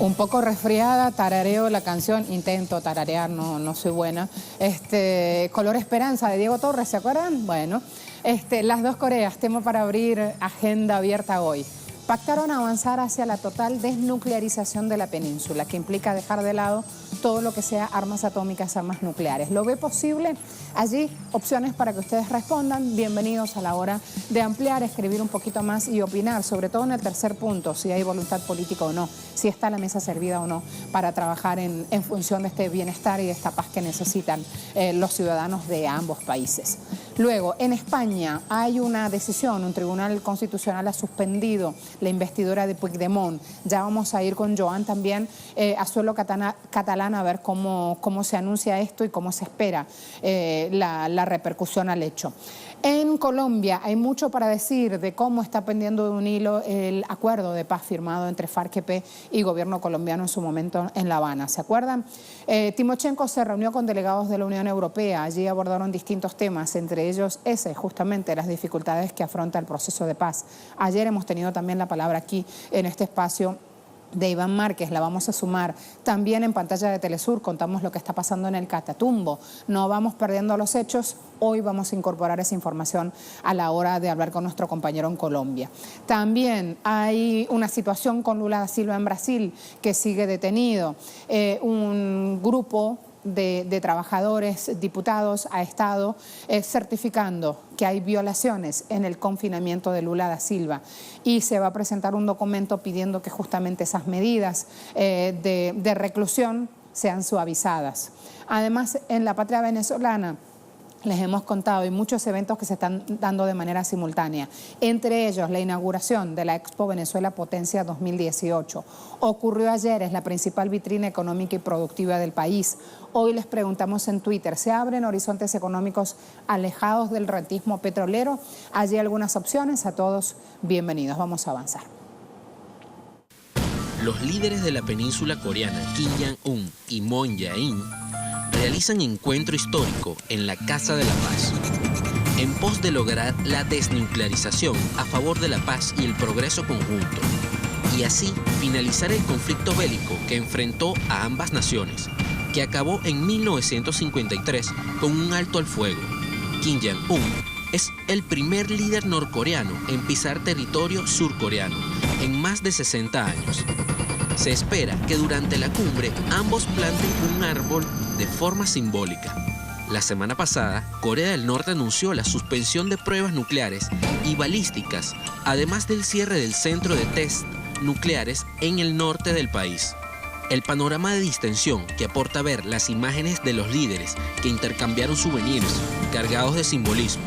Un poco resfriada, tarareo la canción, intento tararear, no soy buena. Color Esperanza de Diego Torres, ¿se acuerdan? Bueno, las dos Coreas, tema para abrir agenda abierta hoy. Pactaron avanzar hacia la total desnuclearización de la península, que implica dejar de lado todo lo que sea armas atómicas, armas nucleares. ¿Lo ve posible? Allí, opciones para que ustedes respondan. Bienvenidos a la hora de ampliar, escribir un poquito más y opinar, sobre todo en el tercer punto, si hay voluntad política o no, si está la mesa servida o no, para trabajar en función de este bienestar y de esta paz que necesitan los ciudadanos de ambos países. Luego, en España hay una decisión, un tribunal constitucional ha suspendido la investidura de Puigdemont. Ya vamos a ir con Joan también a suelo catalán a ver cómo se anuncia esto y cómo se espera la repercusión al hecho. En Colombia hay mucho para decir de cómo está pendiendo de un hilo el acuerdo de paz firmado entre FARC-EP y gobierno colombiano en su momento en La Habana. ¿Se acuerdan? Timochenko se reunió con delegados de la Unión Europea. Allí abordaron distintos temas, entre ellos justamente las dificultades que afronta el proceso de paz. Ayer hemos tenido también la palabra aquí en este espacio de Iván Márquez, la vamos a sumar. También en pantalla de Telesur contamos lo que está pasando en el Catatumbo. No vamos perdiendo los hechos, hoy vamos a incorporar esa información a la hora de hablar con nuestro compañero en Colombia. También hay una situación con Lula da Silva en Brasil que sigue detenido. Un grupo de trabajadores, diputados, ha estado certificando que hay violaciones en el confinamiento de Lula da Silva y se va a presentar un documento pidiendo que justamente esas medidas de reclusión sean suavizadas. Además, en la patria venezolana les hemos contado, hay muchos eventos que se están dando de manera simultánea, entre ellos la inauguración de la Expo Venezuela Potencia 2018. Ocurrió ayer, es la principal vitrina económica y productiva del país. Hoy les preguntamos en Twitter, ¿se abren horizontes económicos alejados del rentismo petrolero? Allí algunas opciones, a todos bienvenidos, vamos a avanzar. Los líderes de la península coreana, Kim Jong-un y Moon Jae-in, realizan encuentro histórico en la Casa de la Paz, en pos de lograr la desnuclearización a favor de la paz y el progreso conjunto, y así finalizar el conflicto bélico que enfrentó a ambas naciones, que acabó en 1953 con un alto al fuego. Kim Jong-un es el primer líder norcoreano en pisar territorio surcoreano en más de 60 años. Se espera que durante la cumbre ambos planten un árbol de forma simbólica. La semana pasada, Corea del Norte anunció la suspensión de pruebas nucleares y balísticas, además del cierre del centro de test nucleares en el norte del país. El panorama de distensión que aporta ver las imágenes de los líderes que intercambiaron souvenirs cargados de simbolismo.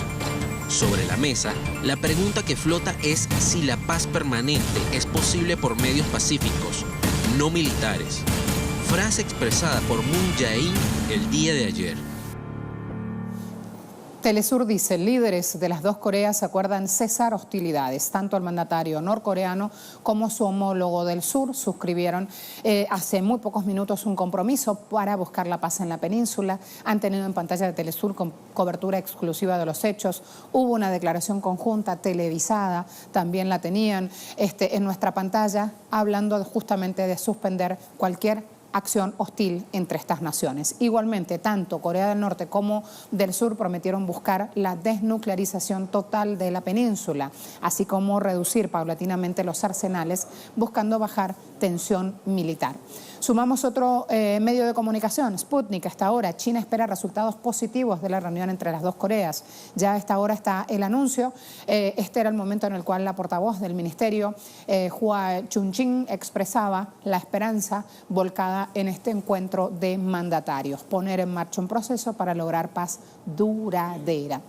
Sobre la mesa, la pregunta que flota es si la paz permanente es posible por medios pacíficos, no militares. Frase expresada por Moon Jae-in el día de ayer. Telesur dice, líderes de las dos Coreas acuerdan cesar hostilidades. Tanto el mandatario norcoreano como su homólogo del sur suscribieron hace muy pocos minutos un compromiso para buscar la paz en la península. Han tenido en pantalla de Telesur con cobertura exclusiva de los hechos. Hubo una declaración conjunta televisada, también la tenían en nuestra pantalla, hablando justamente de suspender cualquier acción hostil entre estas naciones. Igualmente, tanto Corea del Norte como del Sur prometieron buscar la desnuclearización total de la península, así como reducir paulatinamente los arsenales, buscando bajar tensión militar. Sumamos otro medio de comunicación, Sputnik. A esta hora, China espera resultados positivos de la reunión entre las dos Coreas. Ya a esta hora está el anuncio. Este era el momento en el cual la portavoz del ministerio, Hua Chunying, expresaba la esperanza volcada en este encuentro de mandatarios. Poner en marcha un proceso para lograr paz duradera.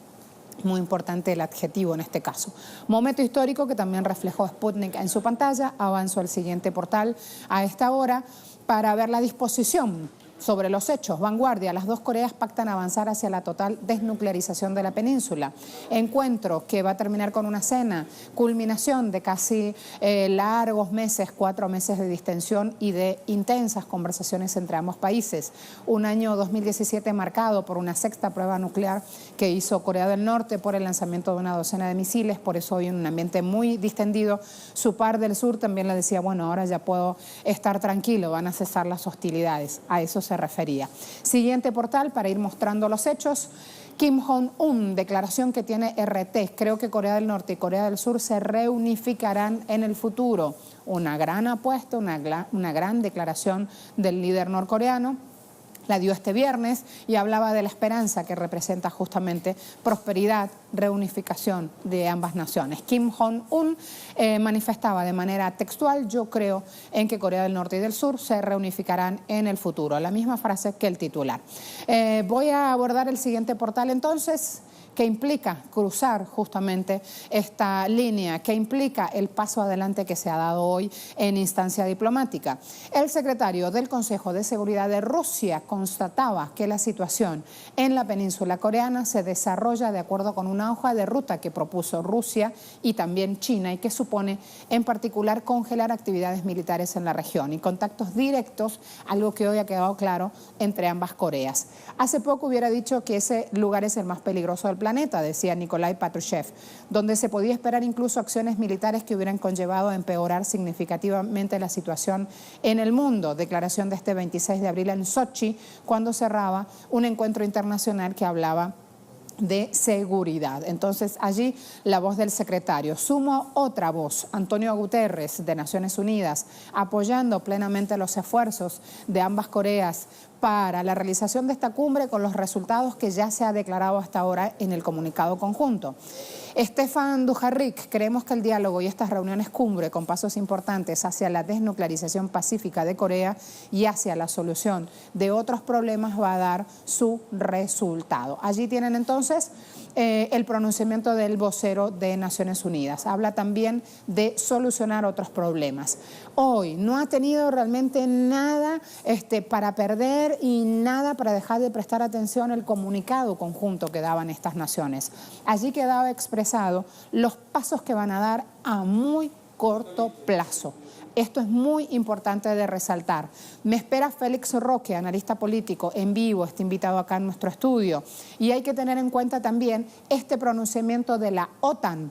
Muy importante el adjetivo en este caso. Momento histórico que también reflejó Sputnik en su pantalla. Avanzo al siguiente portal a esta hora para ver la disposición Sobre los hechos, vanguardia, las dos Coreas pactan avanzar hacia la total desnuclearización de la península. Encuentro que va a terminar con una cena, culminación de casi largos meses, 4 meses de distensión y de intensas conversaciones entre ambos países. Un año 2017 marcado por una sexta prueba nuclear que hizo Corea del Norte por el lanzamiento de una docena de misiles, por eso hoy en un ambiente muy distendido. Su par del sur también le decía, bueno, ahora ya puedo estar tranquilo, van a cesar las hostilidades. A eso se refería. Siguiente portal para ir mostrando los hechos. Kim Jong-un, declaración que tiene RT. Creo que Corea del Norte y Corea del Sur se reunificarán en el futuro. Una gran apuesta, una gran declaración del líder norcoreano. La dio este viernes y hablaba de la esperanza que representa justamente prosperidad, reunificación de ambas naciones. Kim Jong-un manifestaba de manera textual, yo creo en que Corea del Norte y del Sur se reunificarán en el futuro. La misma frase que el titular. Voy a abordar el siguiente portal entonces, que implica cruzar justamente esta línea, que implica el paso adelante que se ha dado hoy en instancia diplomática. El secretario del Consejo de Seguridad de Rusia constataba que la situación en la península coreana se desarrolla de acuerdo con una hoja de ruta que propuso Rusia y también China y que supone en particular congelar actividades militares en la región y contactos directos, algo que hoy ha quedado claro entre ambas Coreas. Hace poco hubiera dicho que ese lugar es el más peligroso del planeta, decía Nikolai Patrushev, donde se podía esperar incluso acciones militares que hubieran conllevado a empeorar significativamente la situación en el mundo. Declaración de este 26 de abril en Sochi, cuando cerraba un encuentro internacional que hablaba de seguridad. Entonces, allí la voz del secretario. Sumo otra voz, Antonio Guterres, de Naciones Unidas, apoyando plenamente los esfuerzos de ambas Coreas para la realización de esta cumbre con los resultados que ya se ha declarado hasta ahora en el comunicado conjunto. Stefan Dujarric, creemos que el diálogo y estas reuniones cumbre con pasos importantes hacia la desnuclearización pacífica de Corea y hacia la solución de otros problemas va a dar su resultado. Allí tienen entonces el pronunciamiento del vocero de Naciones Unidas. Habla también de solucionar otros problemas. Hoy no ha tenido realmente nada para perder y nada para dejar de prestar atención el comunicado conjunto que daban estas naciones. Allí quedaba expresado los pasos que van a dar a muy corto plazo. Esto es muy importante de resaltar. Me espera Félix Roque, analista político, en vivo, está invitado acá en nuestro estudio. Y hay que tener en cuenta también este pronunciamiento de la OTAN.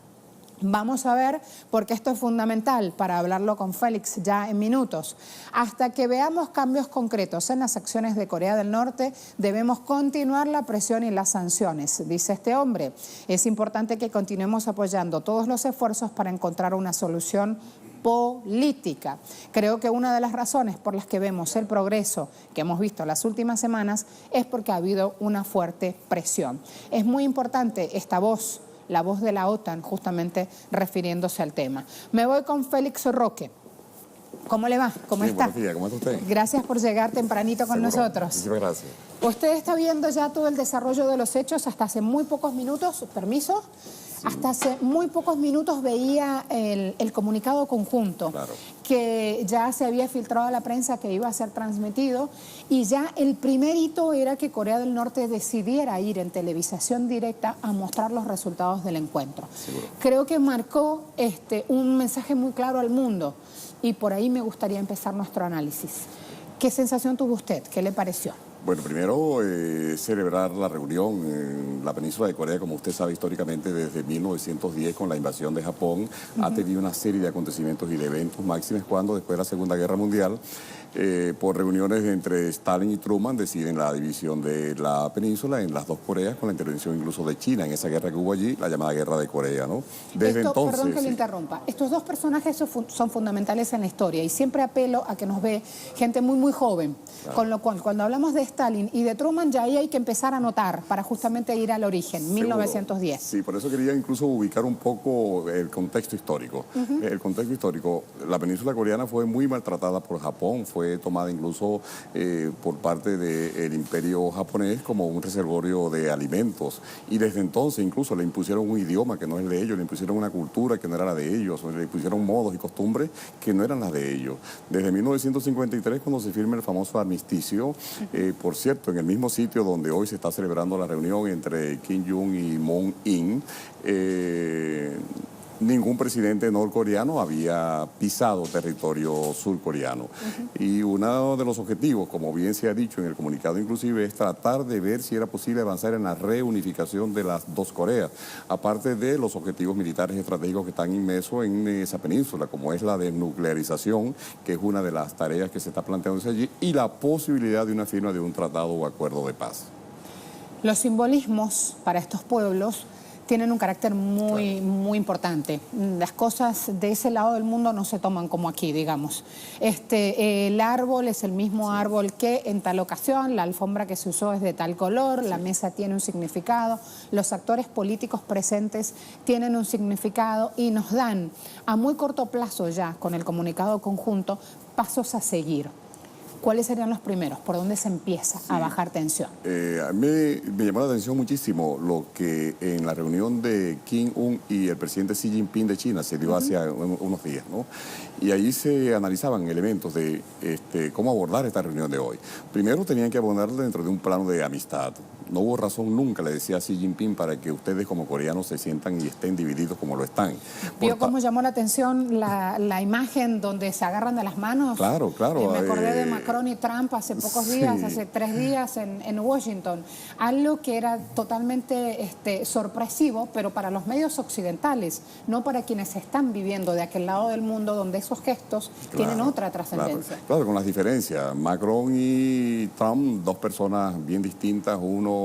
Vamos a ver, porque esto es fundamental para hablarlo con Félix ya en minutos. Hasta que veamos cambios concretos en las acciones de Corea del Norte, debemos continuar la presión y las sanciones, dice este hombre. Es importante que continuemos apoyando todos los esfuerzos para encontrar una solución política. Creo que una de las razones por las que vemos el progreso que hemos visto las últimas semanas es porque ha habido una fuerte presión. Es muy importante esta voz, la voz de la OTAN, justamente refiriéndose al tema. Me voy con Félix Roque. ¿Cómo le va? ¿Cómo está? Buenos días, ¿cómo está usted? Gracias por llegar tempranito con nosotros. Muchísimas gracias. Usted está viendo ya todo el desarrollo de los hechos hasta hace muy pocos minutos, permiso, sí. Hasta hace muy pocos minutos veía el comunicado conjunto, claro, que ya se había filtrado a la prensa que iba a ser transmitido y ya el primer hito era que Corea del Norte decidiera ir en televisación directa a mostrar los resultados del encuentro. Seguro. Creo que marcó un mensaje muy claro al mundo y por ahí me gustaría empezar nuestro análisis. ¿Qué sensación tuvo usted? ¿Qué le pareció? Bueno, primero celebrar la reunión en la península de Corea, como usted sabe históricamente desde 1910 con la invasión de Japón, ha tenido una serie de acontecimientos y de eventos máximos cuando después de la Segunda Guerra Mundial, por reuniones entre Stalin y Truman, deciden la división de la península en las dos Coreas, con la intervención incluso de China en esa guerra que hubo allí, la llamada Guerra de Corea, ¿no? Desde entonces... Perdón que le interrumpa. Estos dos personajes son fundamentales en la historia y siempre apelo a que nos ve gente muy, muy joven. Claro. Con lo cual, cuando hablamos de Stalin y de Truman, ya ahí hay que empezar a notar para justamente ir al origen, seguro. 1910. Sí, por eso quería incluso ubicar un poco el contexto histórico. El contexto histórico, la península coreana fue muy maltratada por Japón, fue fue tomada incluso por parte del imperio japonés como un reservorio de alimentos. Y desde entonces incluso le impusieron un idioma que no es de ellos, le impusieron una cultura que no era la de ellos, le impusieron modos y costumbres que no eran las de ellos. Desde 1953, cuando se firma el famoso armisticio, por cierto, en el mismo sitio donde hoy se está celebrando la reunión entre Kim Jong y Moon In, ningún presidente norcoreano había pisado territorio surcoreano. Y uno de los objetivos, como bien se ha dicho en el comunicado inclusive, es tratar de ver si era posible avanzar en la reunificación de las dos Coreas, aparte de los objetivos militares estratégicos que están inmersos en esa península, como es la desnuclearización, que es una de las tareas que se está planteándose allí, y la posibilidad de una firma de un tratado o acuerdo de paz. Los simbolismos para estos pueblos tienen un carácter muy importante. Las cosas de ese lado del mundo no se toman como aquí, digamos. El árbol es el mismo árbol que en tal ocasión, la alfombra que se usó es de tal color, la mesa tiene un significado, los actores políticos presentes tienen un significado y nos dan a muy corto plazo ya, con el comunicado conjunto, pasos a seguir. ¿Cuáles serían los primeros? ¿Por dónde se empieza a bajar tensión? A mí me llamó la atención muchísimo lo que en la reunión de Kim Un y el presidente Xi Jinping de China se dio hace unos días, ¿no? Y ahí se analizaban elementos de cómo abordar esta reunión de hoy. Primero tenían que abordarla dentro de un plano de amistad. No hubo razón nunca, le decía a Xi Jinping, para que ustedes como coreanos se sientan y estén divididos como lo están. ¿Vio cómo llamó la atención la imagen donde se agarran de las manos? Claro, claro. Me acordé de Macron y Trump hace pocos días, hace 3 días en Washington. Algo que era totalmente sorpresivo, pero para los medios occidentales, no para quienes están viviendo de aquel lado del mundo donde esos gestos tienen otra trascendencia. Claro, con las diferencias. Macron y Trump, dos personas bien distintas, uno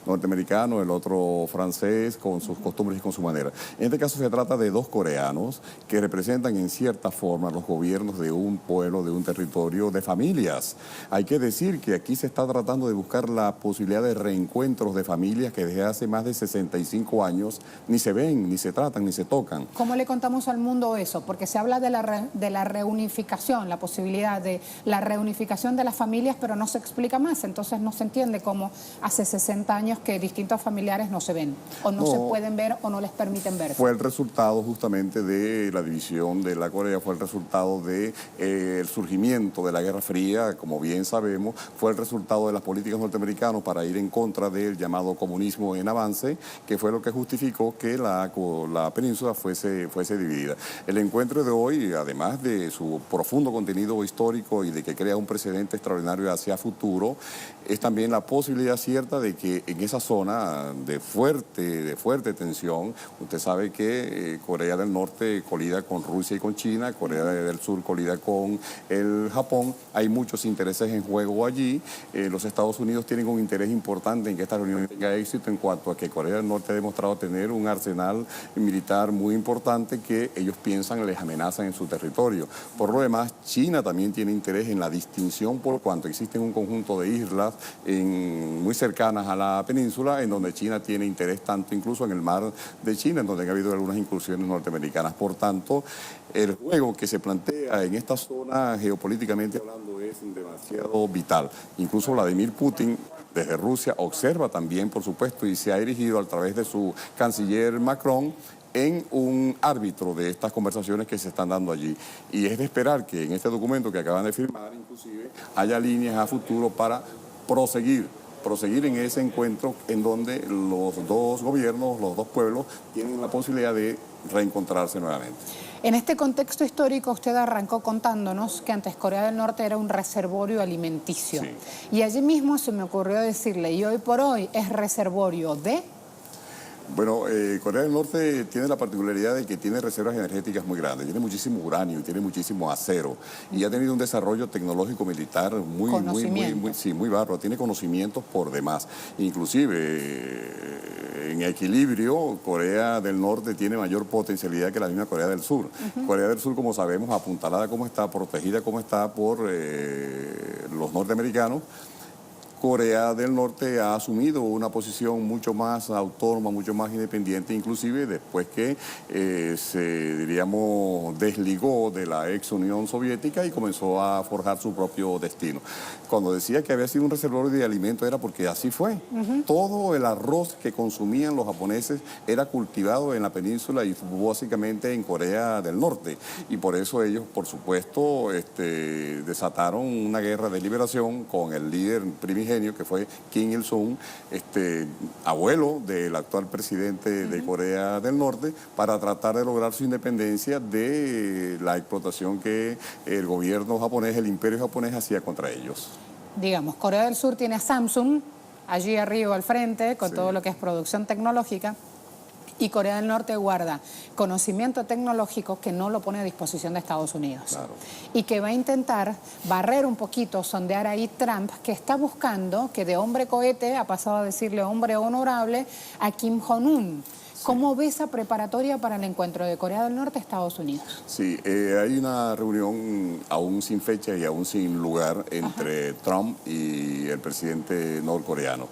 norteamericano, el otro francés, con sus costumbres y con su manera. En este caso se trata de dos coreanos que representan en cierta forma los gobiernos de un pueblo, de un territorio, de familias. Hay que decir que aquí se está tratando de buscar la posibilidad de reencuentros de familias que desde hace más de 65 años ni se ven, ni se tratan, ni se tocan. ¿Cómo le contamos al mundo eso? Porque se habla de la reunificación, la posibilidad de la reunificación de las familias, pero no se explica más. Entonces no se entiende cómo hace 60 años que distintos familiares no se ven, o no se pueden ver, o no les permiten verse. Fue el resultado justamente de la división de la Corea, fue el resultado del surgimiento de la Guerra Fría, como bien sabemos, fue el resultado de las políticas norteamericanas para ir en contra del llamado comunismo en avance, que fue lo que justificó que la península fuese dividida. El encuentro de hoy, además de su profundo contenido histórico y de que crea un precedente extraordinario hacia futuro, es también la posibilidad cierta de que en esa zona de fuerte tensión, usted sabe que Corea del Norte colida con Rusia y con China, Corea del Sur colida con el Japón, hay muchos intereses en juego allí. Los Estados Unidos tienen un interés importante en que esta reunión tenga éxito en cuanto a que Corea del Norte ha demostrado tener un arsenal militar muy importante que ellos piensan les amenazan en su territorio. Por lo demás, China también tiene interés en la distinción por cuanto existen un conjunto de islas muy cercanas a la península, en donde China tiene interés tanto incluso en el mar de China, en donde ha habido algunas incursiones norteamericanas. Por tanto, el juego que se plantea en esta zona, geopolíticamente hablando, es demasiado vital. Incluso Vladimir Putin, desde Rusia, observa también, por supuesto, y se ha erigido a través de su canciller Macron en un árbitro de estas conversaciones que se están dando allí. Y es de esperar que en este documento que acaban de firmar, inclusive, haya líneas a futuro para proseguir en ese encuentro en donde los dos gobiernos, los dos pueblos, tienen la posibilidad de reencontrarse nuevamente. En este contexto histórico usted arrancó contándonos que antes Corea del Norte era un reservorio alimenticio. Sí. Y allí mismo se me ocurrió decirle, y hoy por hoy es reservorio de... Bueno, Corea del Norte tiene la particularidad de que tiene reservas energéticas muy grandes, tiene muchísimo uranio, tiene muchísimo acero y ha tenido un desarrollo tecnológico militar muy bárbaro, tiene conocimientos por demás. Inclusive, en equilibrio, Corea del Norte tiene mayor potencialidad que la misma Corea del Sur. Corea del Sur, como sabemos, apuntalada como está, protegida como está por los norteamericanos, Corea del Norte ha asumido una posición mucho más autónoma, mucho más independiente, inclusive después que diríamos, desligó de la ex Unión Soviética y comenzó a forjar su propio destino. Cuando decía que había sido un reservorio de alimentos era porque así fue. Todo el arroz que consumían los japoneses era cultivado en la península y básicamente en Corea del Norte. Y por eso ellos, por supuesto, desataron una guerra de liberación con el líder primigenio que fue Kim Il-sung, abuelo del actual presidente de Corea del Norte, para tratar de lograr su independencia de la explotación que el gobierno japonés, el imperio japonés hacía contra ellos. Digamos, Corea del Sur tiene a Samsung allí arriba al frente con todo lo que es producción tecnológica. Y Corea del Norte guarda conocimiento tecnológico que no lo pone a disposición de Estados Unidos. Claro. Y que va a intentar barrer un poquito, sondear ahí Trump, que está buscando que de hombre cohete ha pasado a decirle hombre honorable a Kim Jong-un. Sí. ¿Cómo ve esa preparatoria para el encuentro de Corea del Norte y Estados Unidos? Sí, hay una reunión aún sin fecha y aún sin lugar entre Trump y el presidente norcoreano.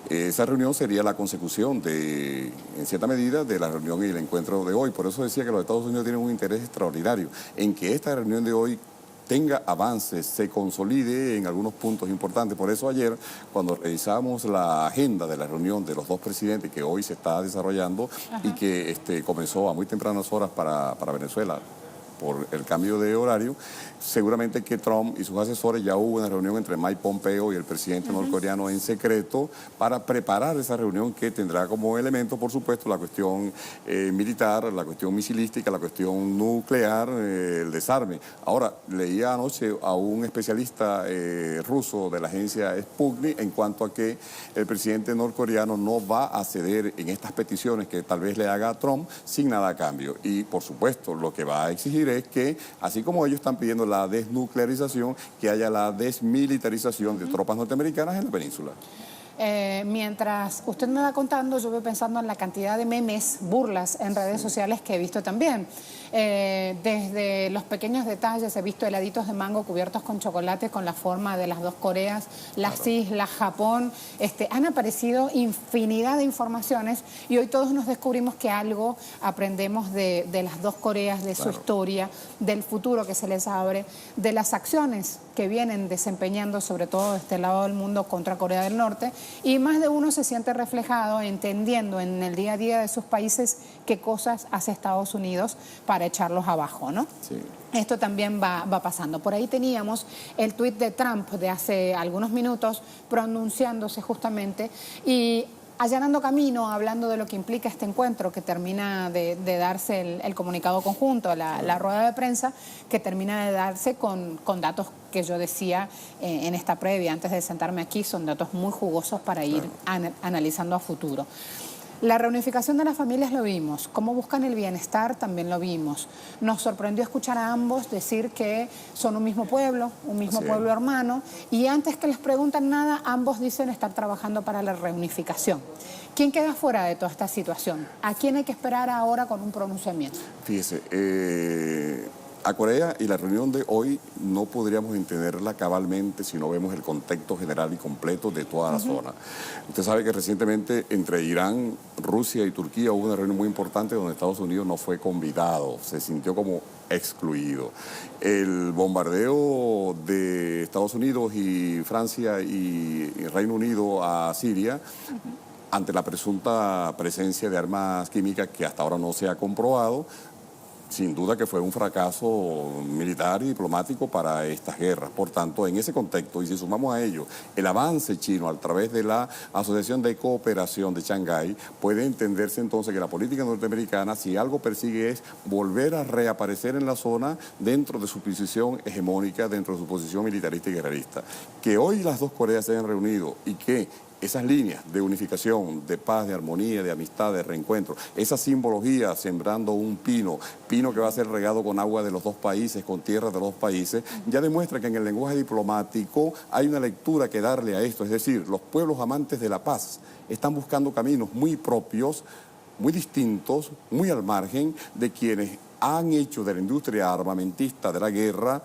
Esa reunión sería la consecución en cierta medida, de la reunión y el encuentro de hoy. Por eso decía que los Estados Unidos tienen un interés extraordinario en que esta reunión de hoy tenga avances, se consolide en algunos puntos importantes. Por eso ayer, cuando revisamos la agenda de la reunión de los dos presidentes que hoy se está desarrollando y que comenzó a muy tempranas horas para Venezuela, por el cambio de horario, seguramente que Trump y sus asesores ya hubo una reunión entre Mike Pompeo y el presidente norcoreano en secreto para preparar esa reunión que tendrá como elemento, por supuesto, la cuestión militar, la cuestión misilística, la cuestión nuclear, el desarme. Ahora, leía anoche a un especialista ruso de la agencia Sputnik en cuanto a que el presidente norcoreano no va a ceder en estas peticiones que tal vez le haga a Trump sin nada a cambio. Y, por supuesto, lo que va a exigir es que, así como ellos están pidiendo la desnuclearización, que haya la desmilitarización de tropas norteamericanas en la península. Mientras usted me va contando, yo voy pensando en la cantidad de memes, burlas en redes sociales que he visto también. Desde los pequeños detalles, he visto heladitos de mango cubiertos con chocolate con la forma de las dos Coreas, las islas, Japón. Han aparecido infinidad de informaciones y hoy todos nos descubrimos que algo aprendemos de las dos Coreas, de su historia, del futuro que se les abre, de las acciones que vienen desempeñando, sobre todo de este lado del mundo, contra Corea del Norte. Y más de uno se siente reflejado entendiendo en el día a día de sus países qué cosas hace Estados Unidos para echarlos abajo, ¿no? Sí. Esto también va pasando. Por ahí teníamos el tuit de Trump de hace algunos minutos pronunciándose justamente y allanando camino, hablando de lo que implica este encuentro que termina de darse el comunicado conjunto, la rueda de prensa, que termina de darse con datos que yo decía en esta previa, antes de sentarme aquí, son datos muy jugosos para ir analizando a futuro. La reunificación de las familias lo vimos, cómo buscan el bienestar también lo vimos. Nos sorprendió escuchar a ambos decir que son un mismo pueblo hermano, y antes que les preguntan nada, ambos dicen estar trabajando para la reunificación. ¿Quién queda fuera de toda esta situación? ¿A quién hay que esperar ahora con un pronunciamiento? Fíjese, a Corea y la reunión de hoy no podríamos entenderla cabalmente si no vemos el contexto general y completo de toda la zona. Usted sabe que recientemente entre Irán, Rusia y Turquía hubo una reunión muy importante donde Estados Unidos no fue convidado, se sintió como excluido. El bombardeo de Estados Unidos y Francia y Reino Unido a Siria, ante la presunta presencia de armas químicas que hasta ahora no se ha comprobado, sin duda que fue un fracaso militar y diplomático para estas guerras. Por tanto, en ese contexto, y si sumamos a ello el avance chino a través de la Asociación de Cooperación de Shanghái, puede entenderse entonces que la política norteamericana, si algo persigue, es volver a reaparecer en la zona dentro de su posición hegemónica, dentro de su posición militarista y guerrerista. Que hoy las dos Coreas se hayan reunido y que esas líneas de unificación, de paz, de armonía, de amistad, de reencuentro, esa simbología sembrando un pino que va a ser regado con agua de los dos países, con tierra de los dos países, ya demuestra que en el lenguaje diplomático hay una lectura que darle a esto. Es decir, los pueblos amantes de la paz están buscando caminos muy propios, muy distintos, muy al margen de quienes han hecho de la industria armamentista de la guerra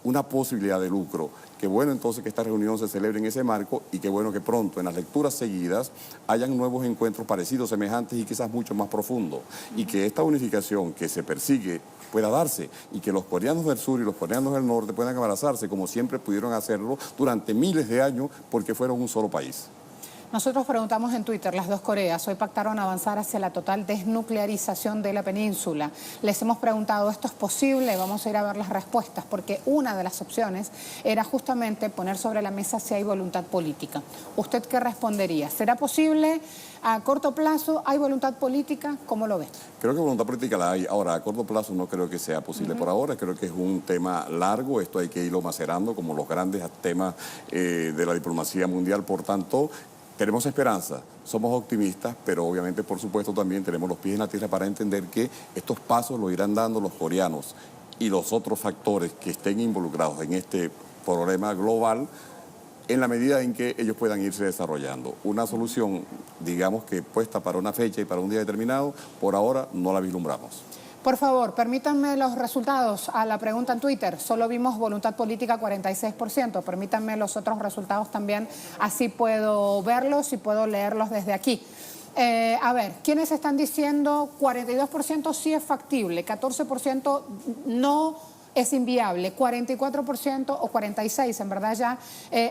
una posibilidad de lucro, qué bueno entonces que esta reunión se celebre en ese marco y qué bueno que pronto en las lecturas seguidas hayan nuevos encuentros parecidos, semejantes y quizás mucho más profundos. Y que esta unificación que se persigue pueda darse y que los coreanos del sur y los coreanos del norte puedan abrazarse como siempre pudieron hacerlo durante miles de años porque fueron un solo país. Nosotros preguntamos en Twitter, las dos Coreas hoy pactaron avanzar hacia la total desnuclearización de la península. Les hemos preguntado, ¿esto es posible? Vamos a ir a ver las respuestas, porque una de las opciones era justamente poner sobre la mesa si hay voluntad política. ¿Usted qué respondería? ¿Será posible a corto plazo? ¿Hay voluntad política? ¿Cómo lo ve? Creo que voluntad política la hay. Ahora, a corto plazo no creo que sea posible por ahora. Creo que es un tema largo. Esto hay que irlo macerando como los grandes temas de la diplomacia mundial. Por tanto, tenemos esperanza, somos optimistas, pero obviamente, por supuesto, también tenemos los pies en la tierra para entender que estos pasos los irán dando los coreanos y los otros factores que estén involucrados en este problema global en la medida en que ellos puedan irse desarrollando. Una solución, digamos que puesta para una fecha y para un día determinado, por ahora no la vislumbramos. Por favor, permítanme los resultados a la pregunta en Twitter. Solo vimos voluntad política 46%. Permítanme los otros resultados también, así puedo verlos y puedo leerlos desde aquí. A ver, ¿quiénes están diciendo 42% sí es factible, 14% no es inviable, 44% o 46%, en verdad ya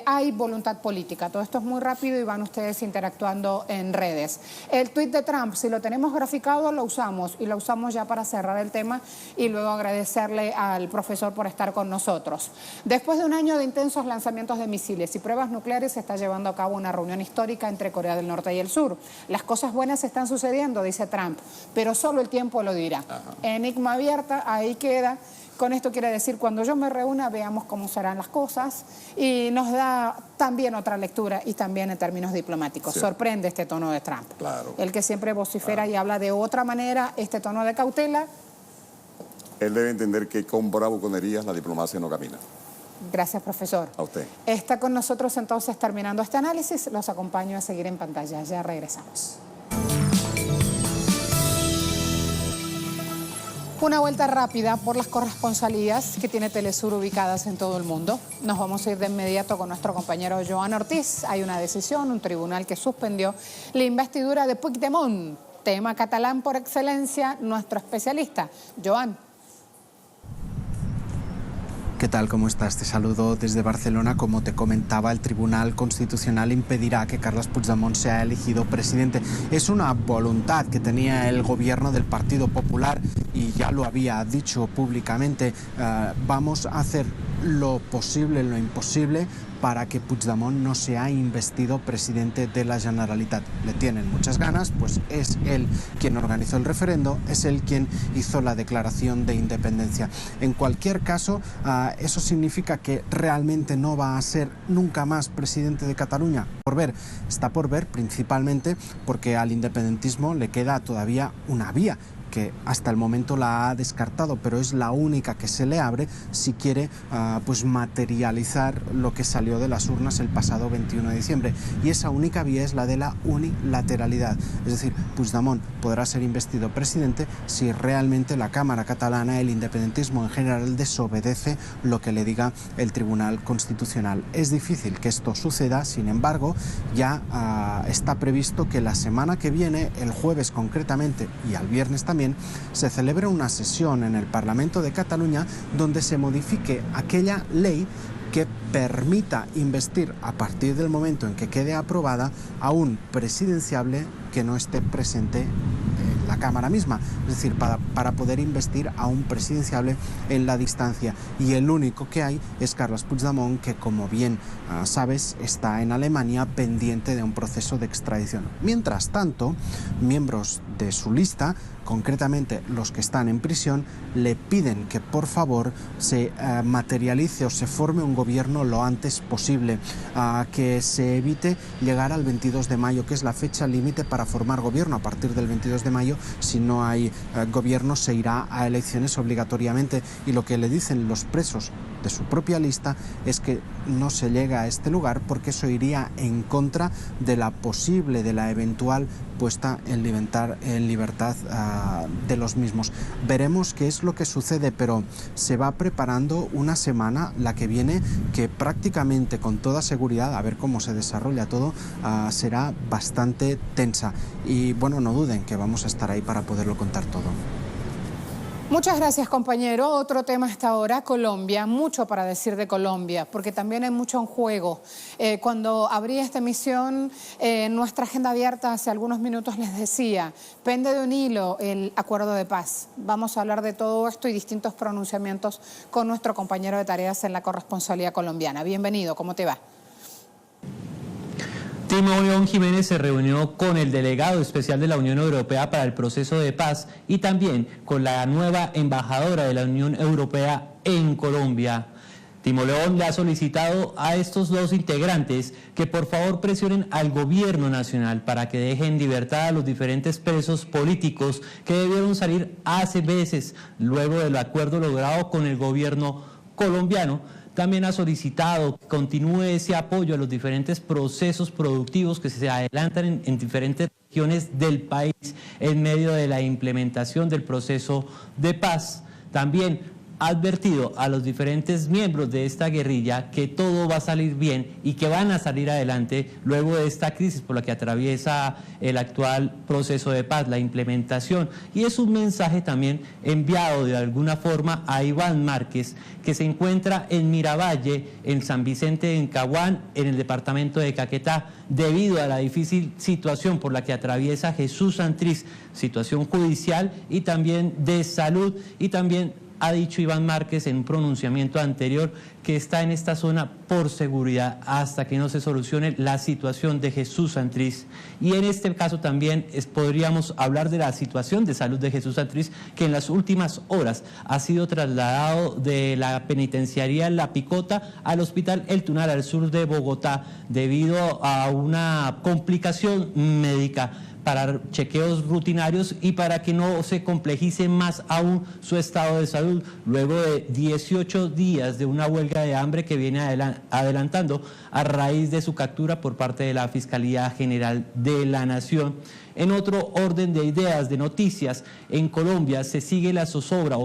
hay voluntad política? Todo esto es muy rápido y van ustedes interactuando en redes. El tuit de Trump, si lo tenemos graficado, lo usamos, y lo usamos ya para cerrar el tema y luego agradecerle al profesor por estar con nosotros. Después de un año de intensos lanzamientos de misiles y pruebas nucleares, se está llevando a cabo una reunión histórica entre Corea del Norte y el Sur. Las cosas buenas están sucediendo, dice Trump, pero solo el tiempo lo dirá. Enigma abierta, ahí queda. Con esto quiere decir, cuando yo me reúna, veamos cómo serán las cosas, y nos da también otra lectura y también en términos diplomáticos. Sí. Sorprende este tono de Trump. Claro. El que siempre vocifera y habla de otra manera, este tono de cautela. Él debe entender que con bravuconerías la diplomacia no camina. Gracias, profesor. A usted. Está con nosotros entonces terminando este análisis. Los acompaño a seguir en pantalla. Ya regresamos. Una vuelta rápida por las corresponsalías que tiene Telesur ubicadas en todo el mundo. Nos vamos a ir de inmediato con nuestro compañero Joan Ortiz. Hay una decisión, un tribunal que suspendió la investidura de Puigdemont, tema catalán por excelencia, nuestro especialista. Joan. ¿Qué tal? ¿Cómo estás? Te saludo desde Barcelona. Como te comentaba, el Tribunal Constitucional impedirá que Carles Puigdemont sea elegido presidente. Es una voluntad que tenía el gobierno del Partido Popular y ya lo había dicho públicamente. Vamos a hacer lo posible, lo imposible, para que Puigdemont no sea investido presidente de la Generalitat. Le tienen muchas ganas, pues es él quien organizó el referendo, es él quien hizo la declaración de independencia. En cualquier caso, eso significa que realmente no va a ser nunca más presidente de Cataluña. Por ver, está por ver, principalmente porque al independentismo le queda todavía una vía, que hasta el momento la ha descartado, pero es la única que se le abre si quiere pues materializar lo que salió de las urnas el pasado 21 de diciembre. Y esa única vía es la de la unilateralidad. Es decir, Puigdemont podrá ser investido presidente si realmente la Cámara catalana, el independentismo en general, desobedece lo que le diga el Tribunal Constitucional. Es difícil que esto suceda, sin embargo, ya está previsto que la semana que viene, el jueves concretamente y al viernes también, se celebra una sesión en el Parlamento de Cataluña donde se modifique aquella ley que permita investir a partir del momento en que quede aprobada a un presidenciable que no esté presente en la Cámara misma, es decir, para poder investir a un presidenciable en la distancia. Y el único que hay es Carles Puigdemont, que, como bien sabes, está en Alemania pendiente de un proceso de extradición. Mientras tanto, miembros de su lista, concretamente los que están en prisión, le piden que por favor se materialice o se forme un gobierno lo antes posible, que se evite llegar al 22 de mayo, que es la fecha límite para formar gobierno. A partir del 22 de mayo, si no hay gobierno, se irá a elecciones obligatoriamente. Y lo que le dicen los presos de su propia lista es que no se llega a este lugar porque eso iría en contra de la eventual puesta en libertad de los mismos. Veremos qué es lo que sucede, pero se va preparando una semana, la que viene, que prácticamente con toda seguridad, a ver cómo se desarrolla todo, será bastante tensa. Y bueno, no duden que vamos a estar ahí para poderlo contar todo. Muchas gracias, compañero. Otro tema hasta ahora, Colombia. Mucho para decir de Colombia, porque también hay mucho en juego. Cuando abrí esta emisión, nuestra agenda abierta hace algunos minutos les decía, pende de un hilo el acuerdo de paz. Vamos a hablar de todo esto y distintos pronunciamientos con nuestro compañero de tareas en la corresponsalía colombiana. Bienvenido, ¿cómo te va? Timo Jiménez se reunió con el delegado especial de la Unión Europea para el proceso de paz y también con la nueva embajadora de la Unión Europea en Colombia. Timo León le ha solicitado a estos dos integrantes que por favor presionen al gobierno nacional para que dejen en libertad a los diferentes presos políticos que debieron salir hace meses luego del acuerdo logrado con el gobierno colombiano. También ha solicitado que continúe ese apoyo a los diferentes procesos productivos que se adelantan en diferentes regiones del país en medio de la implementación del proceso de paz. También ha advertido a los diferentes miembros de esta guerrilla que todo va a salir bien y que van a salir adelante luego de esta crisis por la que atraviesa el actual proceso de paz, la implementación. Y es un mensaje también enviado de alguna forma a Iván Márquez, que se encuentra en Miravalle, en San Vicente, en Caguán, en el departamento de Caquetá, debido a la difícil situación por la que atraviesa Jesús Santrich, situación judicial y también de salud, y también ha dicho Iván Márquez en un pronunciamiento anterior que está en esta zona por seguridad hasta que no se solucione la situación de Jesús Santrich. Y en este caso también podríamos hablar de la situación de salud de Jesús Santrich, que en las últimas horas ha sido trasladado de la penitenciaría La Picota al Hospital El Tunal, al sur de Bogotá, debido a una complicación médica, para chequeos rutinarios y para que no se complejice más aún su estado de salud, luego de 18 días de una huelga de hambre que viene adelantando a raíz de su captura por parte de la Fiscalía General de la Nación. En otro orden de ideas, de noticias, en Colombia sigue la zozobra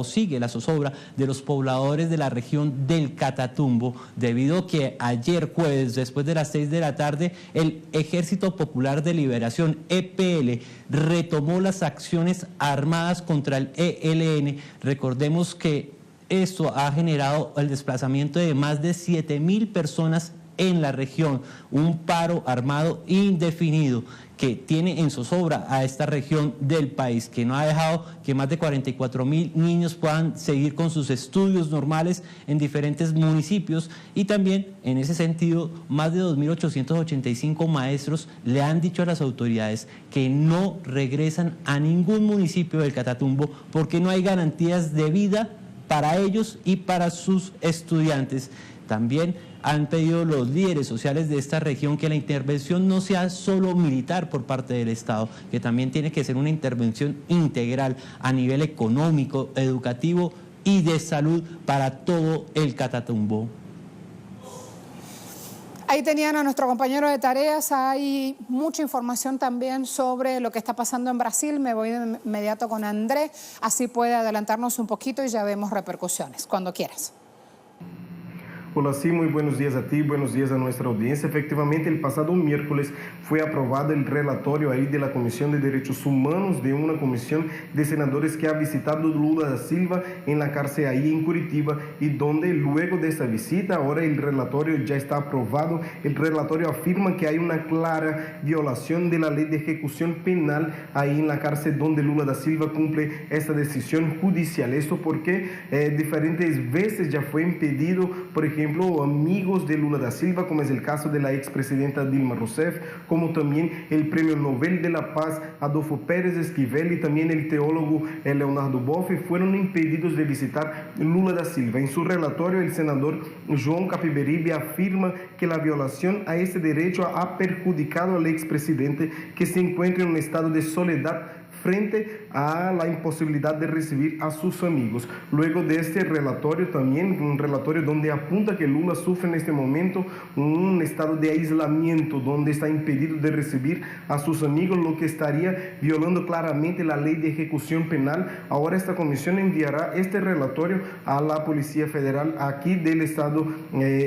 de los pobladores de la región del Catatumbo, debido a que ayer jueves, después de las 6 de la tarde, el Ejército Popular de Liberación, EPL, retomó las acciones armadas contra el ELN. Recordemos que esto ha generado el desplazamiento de más de 7.000 personas en la región, un paro armado indefinido que tiene en zozobra a esta región del país, que no ha dejado que más de 44.000 niños puedan seguir con sus estudios normales en diferentes municipios, y también en ese sentido más de 2.885 maestros le han dicho a las autoridades que no regresan a ningún municipio del Catatumbo porque no hay garantías de vida para ellos y para sus estudiantes. También han pedido los líderes sociales de esta región que la intervención no sea solo militar por parte del Estado, que también tiene que ser una intervención integral a nivel económico, educativo y de salud para todo el Catatumbo. Ahí tenían a nuestro compañero de tareas. Hay mucha información también sobre lo que está pasando en Brasil. Me voy de inmediato con André, así puede adelantarnos un poquito y ya vemos repercusiones, cuando quieras. Hola, sí, muy buenos días a ti, buenos días a nuestra audiencia. Efectivamente, el pasado miércoles fue aprobado el relatorio ahí de la Comisión de Derechos Humanos, de una comisión de senadores que ha visitado Lula da Silva en la cárcel ahí en Curitiba, y donde luego de esa visita, ahora el relatorio ya está aprobado. El relatorio afirma que hay una clara violación de la ley de ejecución penal ahí en la cárcel donde Lula da Silva cumple esta decisión judicial. Esto porque diferentes veces ya fue impedido, por ejemplo, amigos de Lula da Silva, como es el caso de la expresidenta Dilma Rousseff, como también el Premio Nobel de la Paz Adolfo Pérez Esquivel y también el teólogo Leonardo Boff, fueron impedidos de visitar Lula da Silva. En su relatorio, el senador João Capiberibe afirma que la violación a ese derecho ha perjudicado al expresidente, que se encuentra en un estado de soledad frente a la imposibilidad de recibir a sus amigos. Luego de este relatorio también, un relatorio donde apunta que Lula sufre en este momento un estado de aislamiento, donde está impedido de recibir a sus amigos, lo que estaría violando claramente la ley de ejecución penal. Ahora esta comisión enviará este relatorio a la Policía Federal aquí del estado,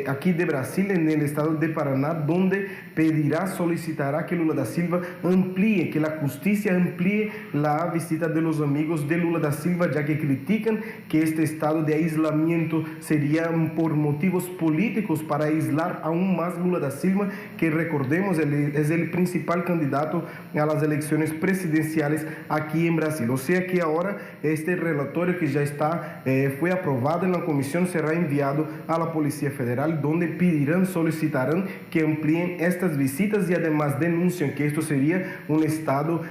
aquí de Brasil, en el estado de Paraná, donde pedirá, solicitará que Lula da Silva amplíe, que la justicia amplíe la visita de los amigos de Lula da Silva, ya que critican que este estado de aislamiento sería por motivos políticos para aislar aún más Lula da Silva, que recordemos es el principal candidato a las elecciones presidenciales aquí en Brasil. O sea que ahora este relatorio que ya está, fue aprobado en la comisión, será enviado a la Policía Federal, donde pedirán, solicitarán que amplíen estas visitas y además denuncian que esto sería un estado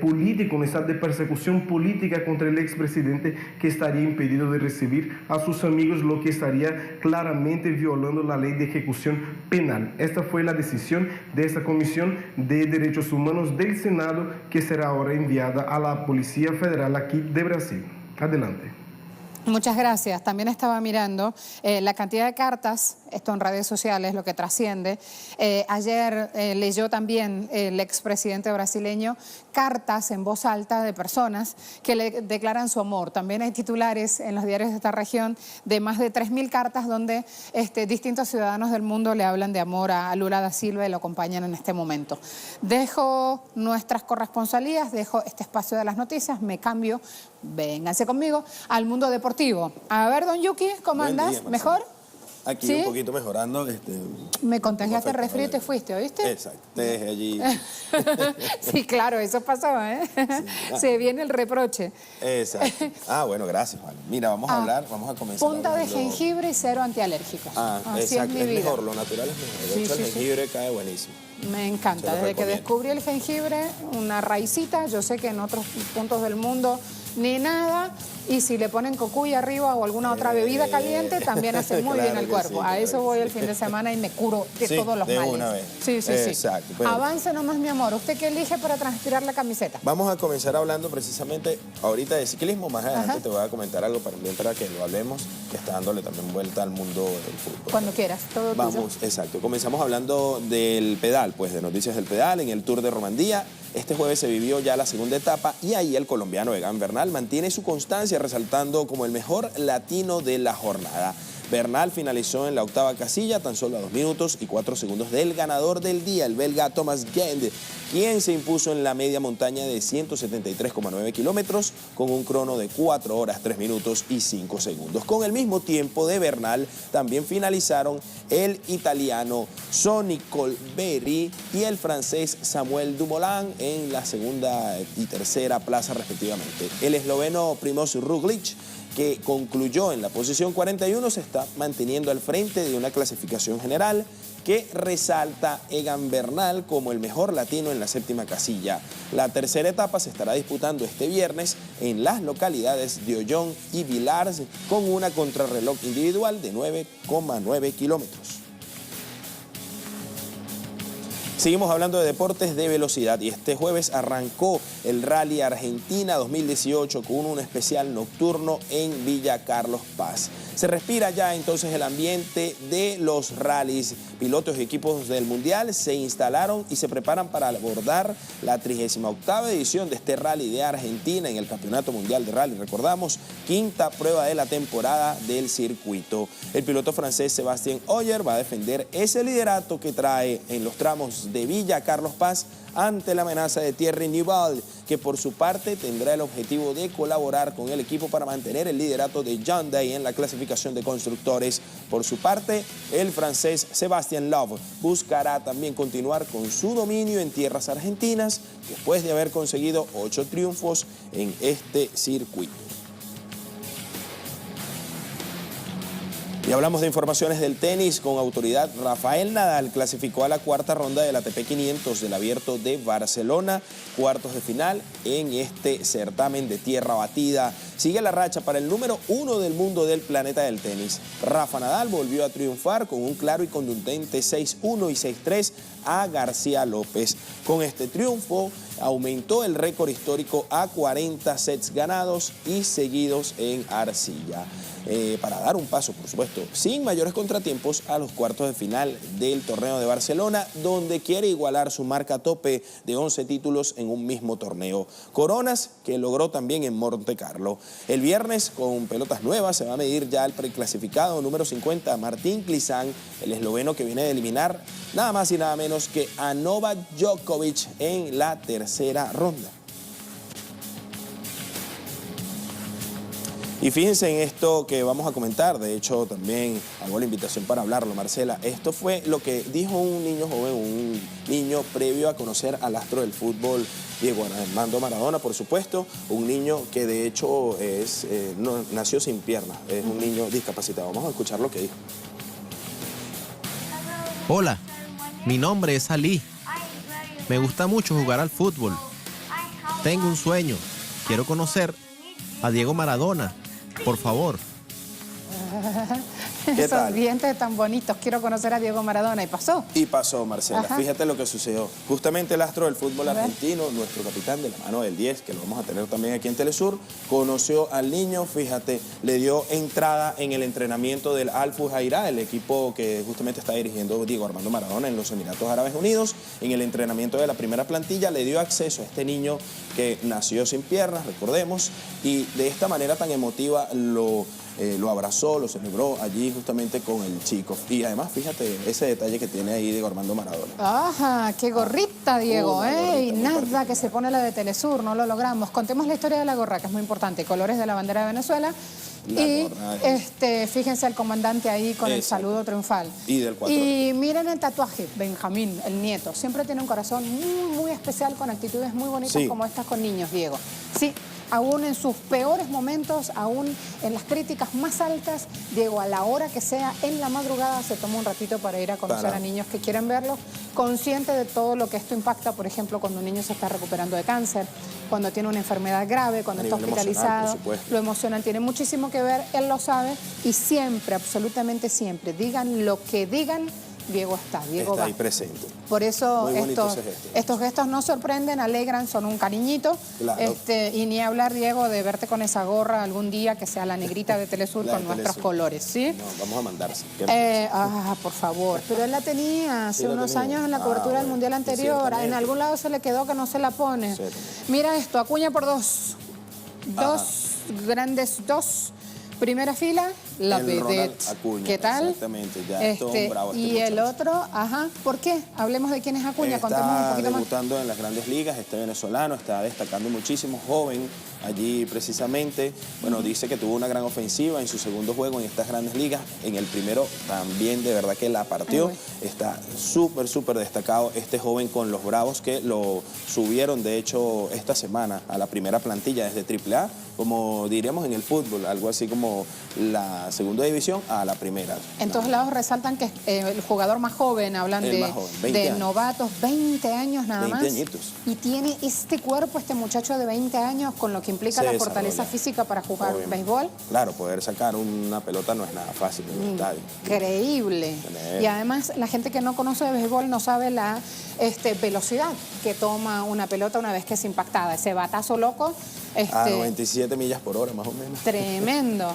político, un estado de persecución política contra el expresidente, que estaría impedido de recibir a sus amigos, lo que estaría claramente violando la ley de ejecución penal. Esta fue la decisión de esta Comisión de Derechos Humanos del Senado, que será ahora enviada a la Policía Federal aquí de Brasil. Adelante. Muchas gracias. También estaba mirando la cantidad de cartas, esto en redes sociales, lo que trasciende. Ayer leyó también el expresidente brasileño cartas en voz alta de personas que le declaran su amor. También hay titulares en los diarios de esta región de más de 3.000 cartas donde distintos ciudadanos del mundo le hablan de amor a Lula da Silva y lo acompañan en este momento. Dejo nuestras corresponsalías, dejo este espacio de las noticias, me cambio, vénganse conmigo, al mundo deportivo. A ver, don Yuki, ¿cómo andás? ¿Mejor? Aquí ¿Sí? un poquito mejorando. Me contagiaste el resfrío y te fuiste, ¿oíste? Exacto, te dejé allí. Sí, claro, eso pasó, ¿eh? Sí. Se viene el reproche. Exacto. Bueno, gracias, Juan. Mira, vamos a hablar, vamos a comenzar. Punta de jengibre y cero antialérgicos. Así exacto, es mejor, lo natural es mejor. De hecho, el jengibre cae buenísimo. Me encanta, desde que descubrí el jengibre, una raicita, yo sé que en otros puntos del mundo ni nada, y si le ponen cocuy arriba o alguna otra bebida caliente, también hace muy bien al cuerpo. Sí, a eso voy el fin de semana y me curo de todos los males. Una vez. Sí. Exacto. Pero avance nomás, mi amor. ¿Usted qué elige para transpirar la camiseta? Vamos a comenzar hablando precisamente ahorita de ciclismo. Más adelante te voy a comentar algo para que lo hablemos, que está dándole también vuelta al mundo del fútbol. Cuando quieras, todo Vamos, tuyo. Exacto. Comenzamos hablando del pedal, pues de noticias del pedal en el Tour de Romandía. Este jueves se vivió ya la segunda etapa y ahí el colombiano Egan Bernal mantiene su constancia, resaltando como el mejor latino de la jornada. Bernal finalizó en la octava casilla, tan solo a 2 minutos y 4 segundos del ganador del día, el belga Thomas Gende, quien se impuso en la media montaña de 173,9 kilómetros con un crono de 4 horas, 3 minutos y 5 segundos. Con el mismo tiempo de Bernal también finalizaron el italiano Sonny Colbrelli y el francés Samuel Dumoulin en la segunda y tercera plaza respectivamente. El esloveno Primož Roglič, que concluyó en la posición 41, se está manteniendo al frente de una clasificación general que resalta Egan Bernal como el mejor latino en la séptima casilla. La tercera etapa se estará disputando este viernes en las localidades de Ollón y Villars con una contrarreloj individual de 9,9 kilómetros. Seguimos hablando de deportes de velocidad y este jueves arrancó el Rally Argentina 2018 con un especial nocturno en Villa Carlos Paz. Se respira ya entonces el ambiente de los rallies. Pilotos y equipos del Mundial se instalaron y se preparan para abordar la 38ª edición de este Rally de Argentina en el Campeonato Mundial de Rally. Recordamos, quinta prueba de la temporada del circuito. El piloto francés Sébastien Ogier va a defender ese liderato que trae en los tramos de Villa Carlos Paz ante la amenaza de Thierry Neuville, que por su parte tendrá el objetivo de colaborar con el equipo para mantener el liderato de Hyundai en la clasificación de constructores. Por su parte, el francés Sébastien Loeb buscará también continuar con su dominio en tierras argentinas después de haber conseguido 8 triunfos en este circuito. Y hablamos de informaciones del tenis con autoridad. Rafael Nadal clasificó a la cuarta ronda del ATP 500 del Abierto de Barcelona, cuartos de final en este certamen de tierra batida. Sigue la racha para el número 1 del mundo del planeta del tenis. Rafa Nadal volvió a triunfar con un claro y contundente 6-1 y 6-3 a García López. Con este triunfo aumentó el récord histórico a 40 sets ganados y seguidos en arcilla. Para dar un paso, por supuesto, sin mayores contratiempos a los cuartos de final del torneo de Barcelona, donde quiere igualar su marca tope de 11 títulos en un mismo torneo. Coronas que logró también en Monte Carlo. El viernes, con pelotas nuevas, se va a medir ya el preclasificado número 50, Martín Klisan, el esloveno que viene de eliminar nada más y nada menos que a Novak Djokovic en la tercera ronda. Y fíjense en esto que vamos a comentar, de hecho también hago la invitación para hablarlo, Marcela. Esto fue lo que dijo un niño joven, un niño previo a conocer al astro del fútbol, Diego Armando Maradona, por supuesto, un niño que de hecho nació sin piernas, es un niño discapacitado. Vamos a escuchar lo que dijo. Hola, mi nombre es Ali. Me gusta mucho jugar al fútbol. Tengo un sueño, quiero conocer a Diego Maradona. Por favor. Esos dientes tan bonitos, quiero conocer a Diego Maradona. ¿Y pasó? Y pasó, Marcela. Ajá. Fíjate lo que sucedió. Justamente el astro del fútbol argentino, nuestro capitán de la mano del 10, que lo vamos a tener también aquí en Telesur, conoció al niño, fíjate, le dio entrada en el entrenamiento del Al Fujairah, el equipo que justamente está dirigiendo Diego Armando Maradona en los Emiratos Árabes Unidos. En el entrenamiento de la primera plantilla le dio acceso a este niño que nació sin piernas, recordemos, y de esta manera tan emotiva lo abrazó, lo celebró allí justamente con el chico. Y además, fíjate ese detalle que tiene ahí Diego Armando Maradona. Ajá, qué gorrita, Diego, gorrita y muy nada particular. que se pone la de Telesur, no lo logramos. Contemos la historia de la gorra, que es muy importante. Colores de la bandera de Venezuela. Y fíjense al comandante ahí con el saludo triunfal. Y del 4. Y miren el tatuaje, Benjamín, el nieto. Siempre tiene un corazón muy, muy especial, con actitudes muy bonitas como estas con niños, Diego. Sí. Aún en sus peores momentos, aún en las críticas más altas, Diego, a la hora que sea, en la madrugada, se toma un ratito para ir a conocer a niños que quieren verlo, consciente de todo lo que esto impacta, por ejemplo, cuando un niño se está recuperando de cáncer, cuando tiene una enfermedad grave, cuando está hospitalizado. Lo emocional tiene muchísimo que ver, él lo sabe, y siempre, absolutamente siempre, digan lo que digan, Diego está ahí presente. Por eso estos gestos nos sorprenden, alegran, son un cariñito. Claro. Y ni hablar, Diego, de verte con esa gorra algún día, que sea la negrita de Telesur con nuestros colores, ¿sí? No, vamos a mandarse. Por favor. Pero él la tenía hace unos años en la cobertura del Mundial anterior. En algún lado se le quedó que no se la pone. Mira esto, Acuña por dos. Dos. Primera fila, la vedette. Acuña, ¿Qué tal? Exactamente, ya es todo un bravo y el otro, ¿por qué? Hablemos de quién es Acuña, contemos un poquito más. Está debutando en las grandes ligas, este venezolano está destacando muchísimo, joven, allí precisamente. Bueno, dice que tuvo una gran ofensiva en su segundo juego en estas grandes ligas. En el primero también de verdad que la partió. Está súper destacado este joven con los Bravos, que lo subieron de hecho esta semana a la primera plantilla desde AAA, como diríamos en el fútbol, algo así como la segunda división a la primera. En todos lados resaltan que el jugador más joven, hablan de novatos, 20 años nada más. 20 añitos. Y tiene este cuerpo, este muchacho de 20 años, con lo que implica la fortaleza física para jugar béisbol. Claro, poder sacar una pelota no es nada fácil en el estadio. Increíble. Y además, la gente que no conoce de béisbol no sabe la velocidad que toma una pelota una vez que es impactada. Ese batazo loco. A 97 millas por hora, más o menos. Tremendo.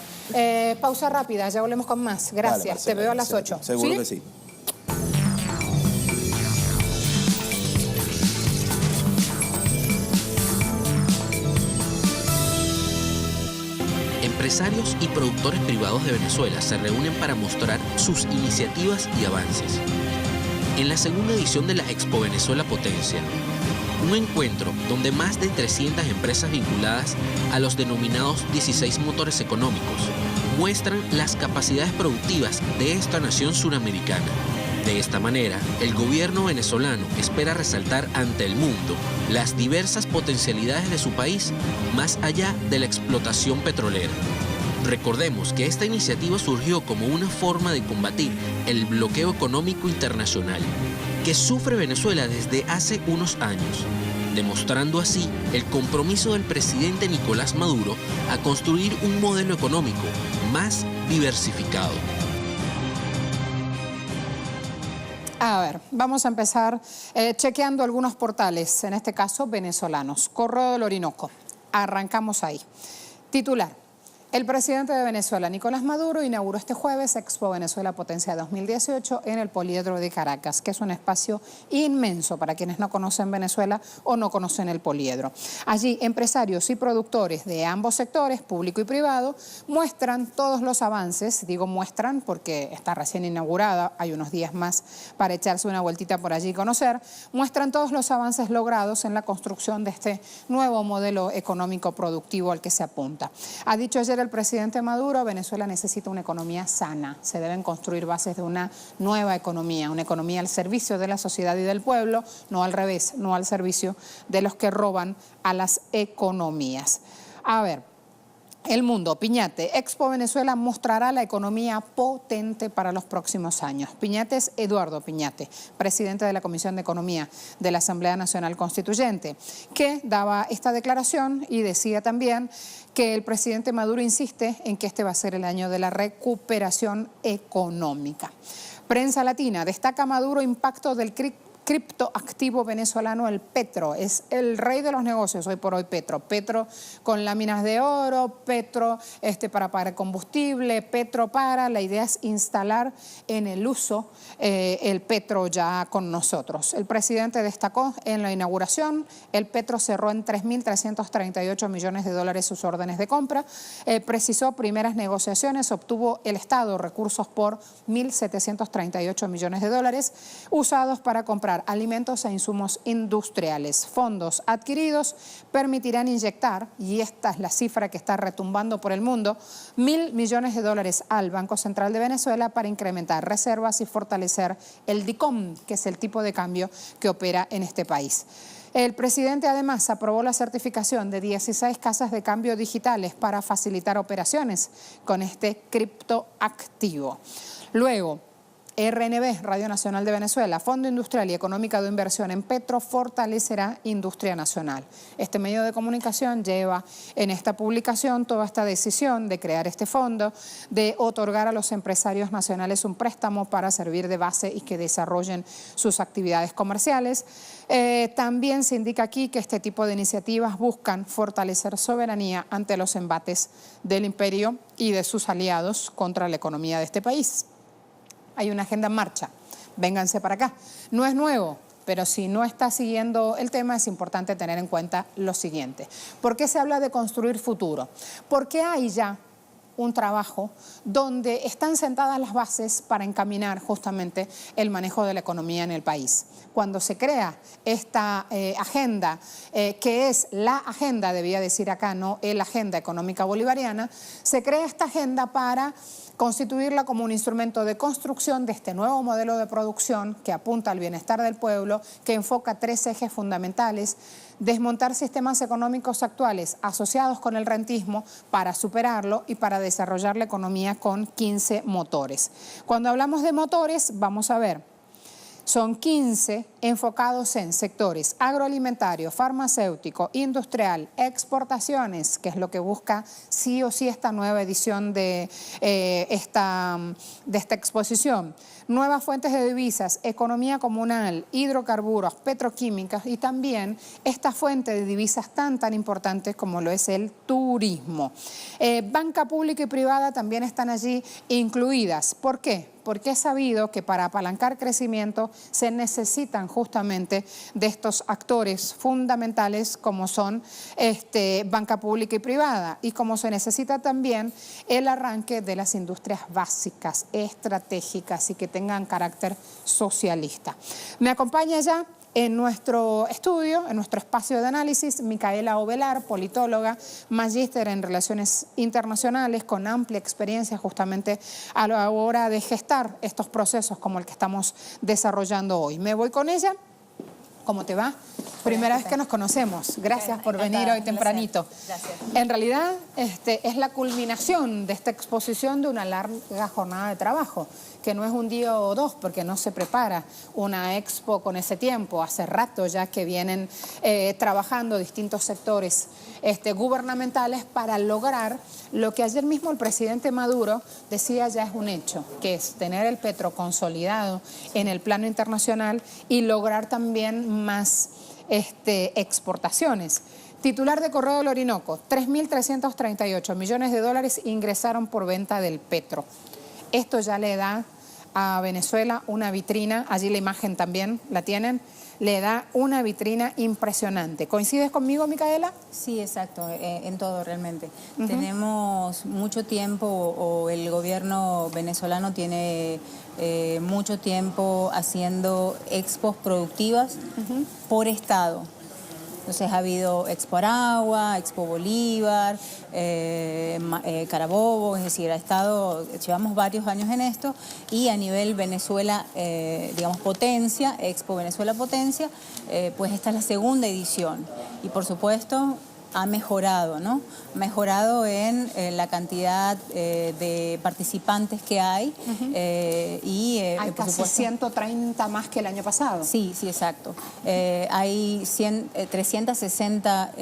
Pausa rápida, ya volvemos con más. Gracias. Vale, Marcela, te veo a las 8. Seguro que sí. Empresarios y productores privados de Venezuela se reúnen para mostrar sus iniciativas y avances. En la segunda edición de la Expo Venezuela Potencia, un encuentro donde más de 300 empresas vinculadas a los denominados 16 motores económicos muestran las capacidades productivas de esta nación suramericana. De esta manera, el gobierno venezolano espera resaltar ante el mundo las diversas potencialidades de su país más allá de la explotación petrolera. Recordemos que esta iniciativa surgió como una forma de combatir el bloqueo económico internacional que sufre Venezuela desde hace unos años, demostrando así el compromiso del presidente Nicolás Maduro a construir un modelo económico más diversificado. A ver, vamos a empezar chequeando algunos portales, en este caso venezolanos. Correo del Orinoco. Arrancamos ahí. Titular. El presidente de Venezuela, Nicolás Maduro, inauguró este jueves Expo Venezuela Potencia 2018 en el Poliedro de Caracas, que es un espacio inmenso para quienes no conocen Venezuela o no conocen el Poliedro. Allí, empresarios y productores de ambos sectores, público y privado, muestran todos los avances. Digo muestran porque está recién inaugurada, hay unos días más para echarse una vueltita por allí y conocer. Muestran todos los avances logrados en la construcción de este nuevo modelo económico productivo al que se apunta. Ha dicho ayer el presidente Maduro, Venezuela necesita una economía sana. Se deben construir bases de una nueva economía, una economía al servicio de la sociedad y del pueblo, no al revés, no al servicio de los que roban a las economías. A ver. El Mundo, Piñate, Expo Venezuela mostrará la economía potente para los próximos años. Piñate es Eduardo Piñate, presidente de la Comisión de Economía de la Asamblea Nacional Constituyente, que daba esta declaración y decía también que el presidente Maduro insiste en que este va a ser el año de la recuperación económica. Prensa Latina, destaca Maduro impacto del criptoactivo venezolano, el Petro. Es el rey de los negocios hoy por hoy, Petro. Petro con láminas de oro, Petro para pagar combustible, Petro para. La idea es instalar en el uso el Petro ya con nosotros. El presidente destacó en la inauguración, el Petro cerró en 3.338 millones de dólares sus órdenes de compra. Precisó primeras negociaciones, obtuvo el Estado recursos por 1.738 millones de dólares usados para comprar alimentos e insumos industriales. Fondos adquiridos permitirán inyectar, y esta es la cifra que está retumbando por el mundo, 1.000 millones de dólares al Banco Central de Venezuela para incrementar reservas y fortalecer el DICOM, que es el tipo de cambio que opera en este país. El presidente además aprobó la certificación de 16 casas de cambio digitales para facilitar operaciones con este criptoactivo. Luego, RNB, Radio Nacional de Venezuela, Fondo Industrial y Económica de Inversión en Petro fortalecerá industria nacional. Este medio de comunicación lleva en esta publicación toda esta decisión de crear este fondo, de otorgar a los empresarios nacionales un préstamo para servir de base y que desarrollen sus actividades comerciales. También se indica aquí que este tipo de iniciativas buscan fortalecer soberanía ante los embates del imperio y de sus aliados contra la economía de este país. Hay una agenda en marcha, vénganse para acá. No es nuevo, pero si no está siguiendo el tema es importante tener en cuenta lo siguiente. ¿Por qué se habla de construir futuro? Porque hay ya un trabajo donde están sentadas las bases para encaminar justamente el manejo de la economía en el país. Cuando se crea esta agenda, que es la agenda, debía decir acá, no la agenda económica bolivariana, se crea esta agenda para constituirla como un instrumento de construcción de este nuevo modelo de producción que apunta al bienestar del pueblo, que enfoca 3 ejes fundamentales: desmontar sistemas económicos actuales asociados con el rentismo para superarlo y para desarrollar la economía con 15 motores. Cuando hablamos de motores, vamos a ver, son 15 enfocados en sectores agroalimentario, farmacéutico, industrial, exportaciones, que es lo que busca sí o sí esta nueva edición de esta exposición. Nuevas fuentes de divisas, economía comunal, hidrocarburos, petroquímicas y también esta fuente de divisas tan importantes como lo es el turismo. Banca pública y privada también están allí incluidas. ¿Por qué? Porque es sabido que para apalancar crecimiento se necesitan justamente de estos actores fundamentales como son banca pública y privada, y como se necesita también el arranque de las industrias básicas, estratégicas y que tengan carácter socialista. Me acompaña ya en nuestro estudio, en nuestro espacio de análisis, Micaela Ovelar, politóloga, magíster en Relaciones Internacionales, con amplia experiencia justamente a la hora de gestar estos procesos como el que estamos desarrollando hoy. Me voy con ella ¿Cómo te va? Primera vez que nos conocemos. Gracias por venir hoy tempranito. Gracias. En realidad, es la culminación de esta exposición de una larga jornada de trabajo, que no es un día o dos, porque no se prepara una expo con ese tiempo. Hace rato ya que vienen trabajando distintos sectores gubernamentales para lograr lo que ayer mismo el presidente Maduro decía ya es un hecho, que es tener el petro consolidado en el plano internacional y lograr también más exportaciones. Titular de Correo del Orinoco, 3.338 millones de dólares ingresaron por venta del petro. Esto ya le da a Venezuela una vitrina, allí la imagen también la tienen, le da una vitrina impresionante. ¿Coincides conmigo, Micaela? Sí, exacto, en todo realmente. Tenemos mucho tiempo, o el gobierno venezolano tiene mucho tiempo haciendo expos productivas por estado. Entonces ha habido Expo Aragua, Expo Bolívar, Carabobo, es decir, llevamos varios años en esto, y a nivel Venezuela, digamos, potencia, Expo Venezuela Potencia, pues esta es la segunda edición. Y por supuesto ha mejorado, ¿no? Mejorado en la cantidad de participantes que hay. Hay por casi supuesto, 130 más que el año pasado. Sí, sí, exacto. Hay 360,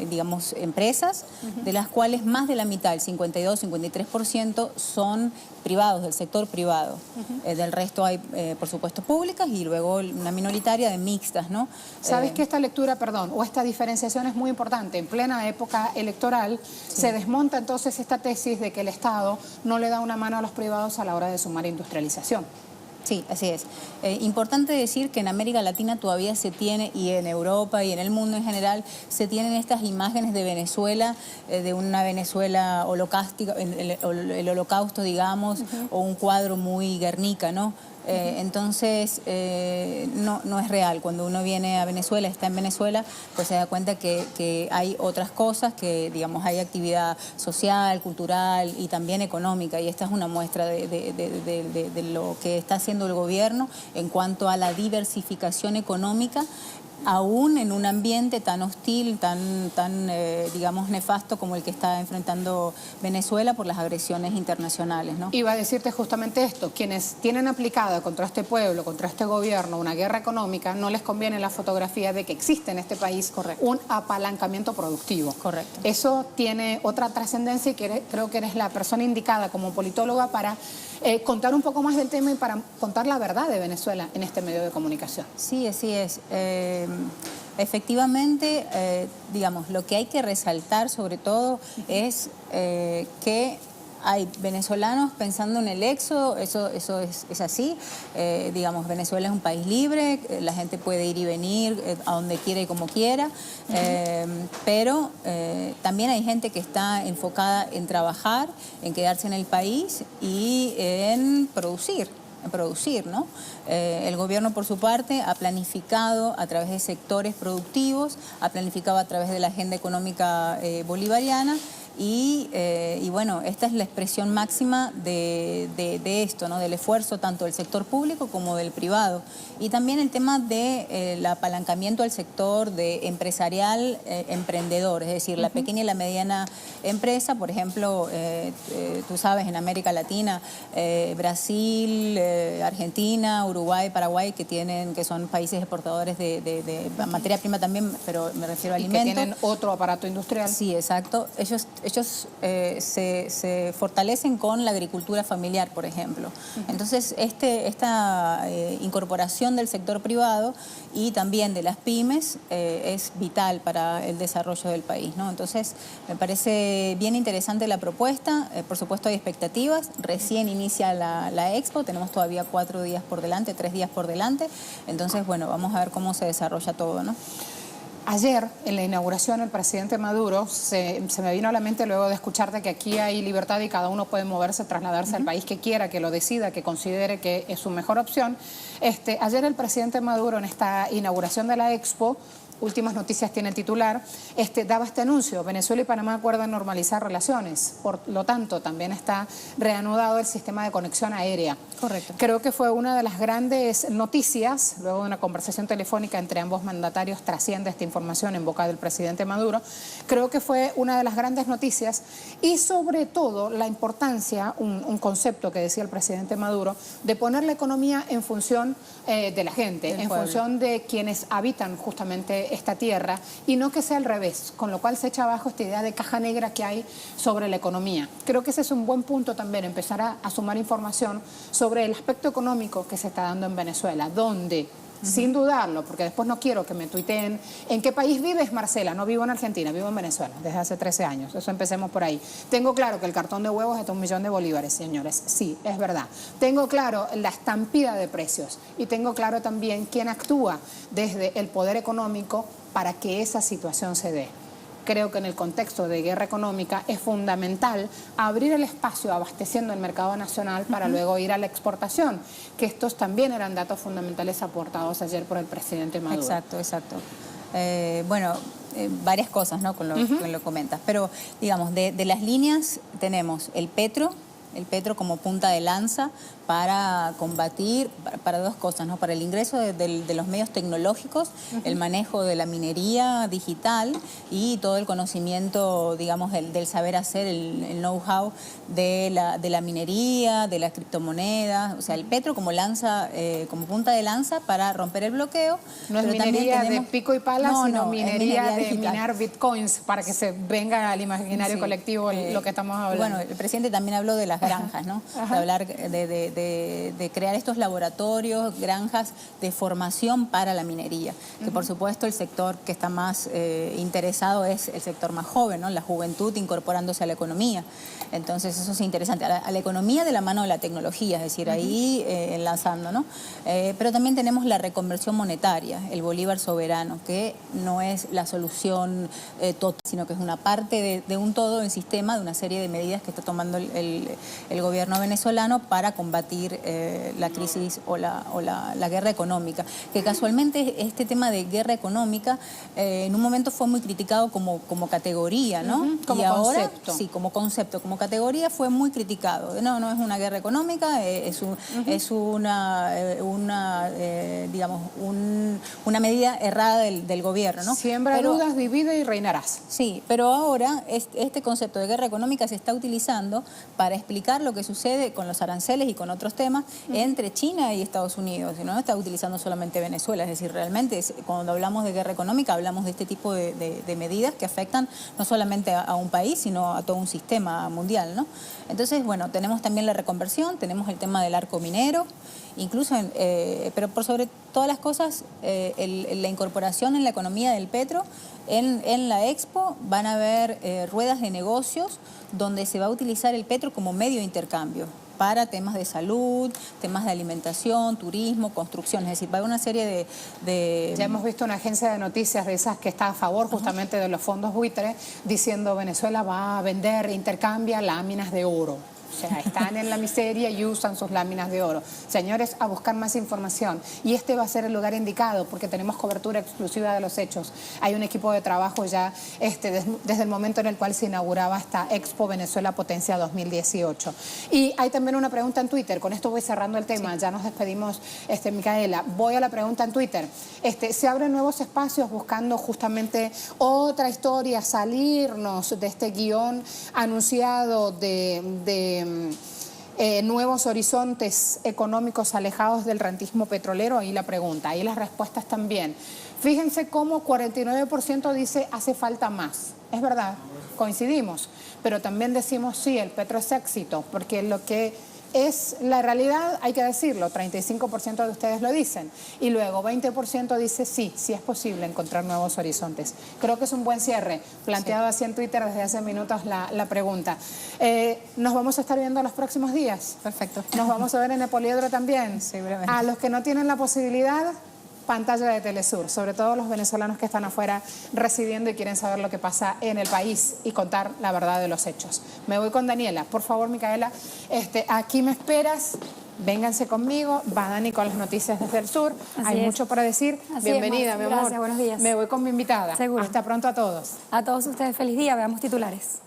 digamos, empresas, de las cuales más de la mitad, el 52-53%, son privados, del sector privado. Del resto hay, por supuesto, públicas y luego una minoritaria de mixtas, ¿no? ¿Sabes que esta lectura, o esta diferenciación es muy importante? En plena época electoral se desmonta entonces esta tesis de que el Estado no le da una mano a los privados a la hora de sumar industrialización. Sí, así es. Importante decir que en América Latina todavía se tiene, y en Europa y en el mundo en general, se tienen estas imágenes de Venezuela, de una Venezuela holocástica, el holocausto, digamos, o un cuadro muy Guernica, ¿no? Entonces, no es real. Cuando uno viene a Venezuela, está en Venezuela, pues se da cuenta que hay otras cosas, que digamos hay actividad social, cultural y también económica, y esta es una muestra de lo que está haciendo el gobierno en cuanto a la diversificación económica, aún en un ambiente tan hostil, tan digamos, nefasto como el que está enfrentando Venezuela por las agresiones internacionales, ¿no? Iba a decirte justamente esto, quienes tienen aplicada contra este pueblo, contra este gobierno, una guerra económica, no les conviene la fotografía de que existe en este país un apalancamiento productivo. Correcto. Eso tiene otra trascendencia y creo que eres la persona indicada como politóloga para contar un poco más del tema y para contar la verdad de Venezuela en este medio de comunicación. Sí, así es. Efectivamente, digamos, lo que hay que resaltar sobre todo es que hay venezolanos pensando en el éxodo, eso es así. Digamos, Venezuela es un país libre, la gente puede ir y venir a donde quiera y como quiera, pero también hay gente que está enfocada en trabajar, en quedarse en el país y en producir, ¿no? El gobierno, por su parte, ha planificado a través de sectores productivos, ha planificado a través de la agenda económica bolivariana, y bueno, esta es la expresión máxima de esto, ¿no? Del esfuerzo tanto del sector público como del privado. Y también el tema del apalancamiento al sector empresarial emprendedor, es decir, la pequeña y la mediana empresa. Por ejemplo, tú sabes, en América Latina, Brasil, Argentina, Uruguay, Paraguay, que son países exportadores de materia prima también, pero me refiero a alimentos. Y que tienen otro aparato industrial. Sí, exacto. Ellos se fortalecen con la agricultura familiar, por ejemplo. Entonces, esta incorporación del sector privado y también de las pymes es vital para el desarrollo del país, ¿no? Entonces, me parece bien interesante la propuesta. Por supuesto, hay expectativas. Recién inicia la Expo. Tenemos todavía 4 días por delante, 3 días por delante. Entonces, bueno, vamos a ver cómo se desarrolla todo, ¿no? Ayer, en la inauguración, el presidente Maduro, se me vino a la mente luego de escucharte que aquí hay libertad y cada uno puede moverse, trasladarse al país que quiera, que lo decida, que considere que es su mejor opción. Ayer el presidente Maduro, en esta inauguración de la Expo, Últimas Noticias tiene el titular, daba este anuncio: Venezuela y Panamá acuerdan normalizar relaciones. Por lo tanto, también está reanudado el sistema de conexión aérea. Correcto. Creo que fue una de las grandes noticias. Luego de una conversación telefónica entre ambos mandatarios trasciende esta información en boca del presidente Maduro. Creo que fue una de las grandes noticias y sobre todo la importancia, un concepto que decía el presidente Maduro, de poner la economía en función de la gente, en función de quienes habitan justamente esta tierra y no que sea al revés, con lo cual se echa abajo esta idea de caja negra que hay sobre la economía. Creo que ese es un buen punto también, empezar a sumar información sobre el aspecto económico que se está dando en Venezuela, donde, sin dudarlo, porque después no quiero que me tuiteen, ¿en qué país vives, Marcela? No vivo en Argentina, vivo en Venezuela desde hace 13 años, eso empecemos por ahí. Tengo claro que el cartón de huevos está 1 millón de bolívares, señores, sí, es verdad. Tengo claro la estampida de precios y tengo claro también quién actúa desde el poder económico para que esa situación se dé. Creo que en el contexto de guerra económica es fundamental abrir el espacio abasteciendo el mercado nacional para luego ir a la exportación, que estos también eran datos fundamentales aportados ayer por el presidente Maduro. Exacto, exacto. Varias cosas, ¿no? Con lo que lo comentas, pero digamos, de las líneas tenemos el petro como punta de lanza para combatir, para dos cosas, ¿no? Para el ingreso de los medios tecnológicos, el manejo de la minería digital y todo el conocimiento, digamos, del saber hacer, el know-how de la minería, de las criptomonedas. O sea, el petro como lanza, como punta de lanza para romper el bloqueo. No es minería de pico y pala, sino minería de minar bitcoins, para que se venga al imaginario colectivo lo que estamos hablando. Bueno, el presidente también habló de las granjas, ¿no? De hablar de crear estos laboratorios, granjas de formación para la minería. Que por supuesto el sector que está más interesado es el sector más joven, ¿no? La juventud incorporándose a la economía. Entonces eso es interesante. A la economía de la mano de la tecnología, es decir, ahí enlazando, ¿no? Pero también tenemos la reconversión monetaria, el bolívar soberano, que no es la solución total, sino que es una parte de un todo, un sistema, de una serie de medidas que está tomando el gobierno venezolano para combatir la crisis o la guerra económica. Que casualmente este tema de guerra económica en un momento fue muy criticado como categoría, ¿no? Como concepto. Sí, como concepto, como categoría fue muy criticado. No es una guerra económica, es digamos, una medida errada del gobierno, ¿no? Siembra dudas, divide y reinarás. Sí, pero ahora este concepto de guerra económica se está utilizando para explicar lo que sucede con los aranceles y con otros temas entre China y Estados Unidos. No está utilizando solamente Venezuela, es decir, realmente cuando hablamos de guerra económica hablamos de este tipo de medidas que afectan no solamente a un país, sino a todo un sistema mundial, ¿no? Entonces, bueno, tenemos también la reconversión, tenemos el tema del arco minero, incluso, pero por sobre todas las cosas, la incorporación en la economía del petro. En la Expo van a haber ruedas de negocios donde se va a utilizar el petro como medio de intercambio para temas de salud, temas de alimentación, turismo, construcción. Es decir, va a haber una serie de... Ya hemos visto una agencia de noticias de esas que está a favor justamente de los fondos buitres, diciendo Venezuela va a vender, intercambia láminas de oro. O sea, están en la miseria y usan sus láminas de oro. Señores, a buscar más información. Y este va a ser el lugar indicado porque tenemos cobertura exclusiva de los hechos. Hay un equipo de trabajo ya desde el momento en el cual se inauguraba esta Expo Venezuela Potencia 2018. Y hay también una pregunta en Twitter. Con esto voy cerrando el tema. Sí. Ya nos despedimos, Micaela. Voy a la pregunta en Twitter. Se abren nuevos espacios buscando justamente otra historia, salirnos de este guión anunciado de nuevos horizontes económicos alejados del rentismo petrolero. Ahí la pregunta, ahí las respuestas también. Fíjense cómo 49% dice hace falta más. Es verdad, coincidimos, pero también decimos sí, el petro es éxito, porque lo que es la realidad, hay que decirlo, 35% de ustedes lo dicen. Y luego 20% dice sí es posible encontrar nuevos horizontes. Creo que es un buen cierre, planteado así en Twitter desde hace minutos la pregunta. ¿Nos vamos a estar viendo los próximos días? Perfecto. ¿Nos vamos a ver en el Poliedro también? Sí, brevemente. A los que no tienen la posibilidad, pantalla de Telesur, sobre todo los venezolanos que están afuera residiendo y quieren saber lo que pasa en el país y contar la verdad de los hechos. Me voy con Daniela. Por favor, Micaela, aquí me esperas vénganse conmigo, va Dani con las noticias desde el sur, hay mucho para decir. Bienvenida, mi amor. Gracias, buenos días. Me voy con mi invitada. Seguro. Hasta pronto a todos. A todos ustedes, feliz día, veamos titulares.